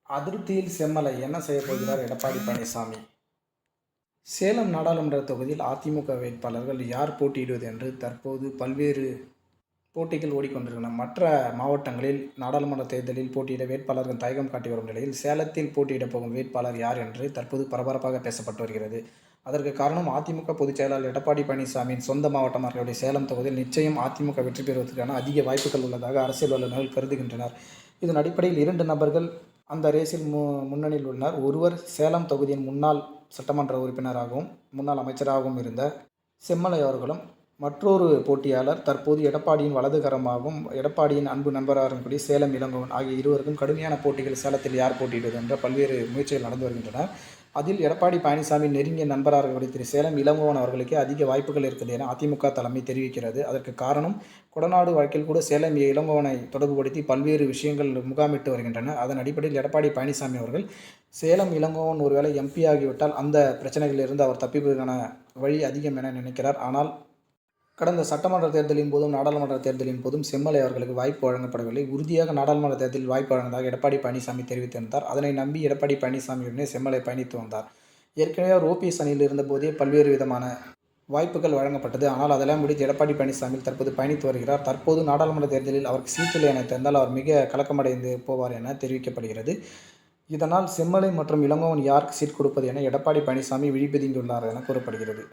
அதிருப்தியில் செம்மலை என்ன செய்யப் போகிறார் எடப்பாடி பழனிசாமி? சேலம் நாடாளுமன்ற தொகுதியில் அதிமுக வேட்பாளர்கள் யார் போட்டியிடுவது என்று தற்போது பல்வேறு போட்டிகள் ஓடிக்கொண்டிருக்கின்றன. மற்ற மாவட்டங்களில் நாடாளுமன்ற தேர்தலில் போட்டியிட வேட்பாளர்கள் தயக்கம் காட்டி வரும் நிலையில், சேலத்தில் போட்டியிடப் போகும் வேட்பாளர் யார் என்று தற்போது பரபரப்பாக பேசப்பட்டு வருகிறது. அதற்கு காரணம், அதிமுக பொதுச் செயலாளர் எடப்பாடி பழனிசாமியின் சொந்த மாவட்டமாக இருக்கக்கூடிய சேலம் தொகுதியில் நிச்சயம் அதிமுக வெற்றி பெறுவதற்கான அதிக வாய்ப்புகள் உள்ளதாக அரசியல் வல்லுநர்கள் கருதுகின்றனர். இதன் அடிப்படையில் 2 நபர்கள் அந்த ரேஸில் முன்னணியில் உள்ளனர். ஒருவர் சேலம் தொகுதியின் முன்னாள் சட்டமன்ற உறுப்பினராகவும் முன்னாள் அமைச்சராகவும் இருந்த செம்மலை அவர்களும், மற்றொரு போட்டியாளர் தற்போது எடப்பாடியின் வலதுகரமாகவும் எடப்பாடியின் அன்பு நண்பராக இருக்கக்கூடிய சேலம் இளங்கோவன் ஆகிய இருவருக்கும் கடுமையான போட்டிகள் சேலத்தில் யார் போட்டியிடுவது என்ற பல்வேறு முயற்சிகள் நடந்து வருகின்றன. அதில் எடப்பாடி பழனிசாமி நெருங்கிய நண்பராக இருக்கக்கூடிய திரு சேலம் இளங்கோவன் அவர்களுக்கே அதிக வாய்ப்புகள் இருக்குது என அதிமுக தலைமை தெரிவிக்கிறது. அதற்கு காரணம், கொடநாடு வழக்கில் கூட சேலம் இளங்கோவனை தொடர்புபடுத்தி பல்வேறு விஷயங்கள் முகாமிட்டு வருகின்றன. அதன் அடிப்படையில் எடப்பாடி பழனிசாமி அவர்கள் சேலம் இளங்கோவன் ஒருவேளை எம்பி ஆகிவிட்டால் அந்த பிரச்சனைகளிலிருந்து அவர் தப்பிப்பதற்கான வழி அதிகம் என நினைக்கிறார். ஆனால் கடந்த சட்டமன்ற தேர்தலின் போதும் நாடாளுமன்ற தேர்தலின் போதும் செம்மலை அவர்களுக்கு வாய்ப்பு வழங்கப்படவில்லை. உறுதியாக நாடாளுமன்ற தேர்தலில் வாய்ப்பு வழங்குவதாக எடப்பாடி பழனிசாமி தெரிவித்திருந்தார். அதனை நம்பி எடப்பாடி பழனிசாமியுடனே செம்மலை பயணித்து வந்தார். ஏற்கனவே அவர் ஓபிஎஸ் அணியில் இருந்தபோதே பல்வேறு விதமான வாய்ப்புகள் வழங்கப்பட்டது. ஆனால் அதெல்லாம் முடித்து எடப்பாடி பழனிசாமி தற்போது பயணித்து வருகிறார். தற்போது நாடாளுமன்ற தேர்தலில் அவருக்கு சீட்டில்லை என தெரிந்தால் அவர் மிக கலக்கமடைந்து போவார் என தெரிவிக்கப்படுகிறது. இதனால் செம்மலை மற்றும் இளங்கோவன் யாருக்கு சீட் கொடுப்பது என எடப்பாடி பழனிசாமி விழிபிதுங்கியுள்ளார் என கூறப்படுகிறது.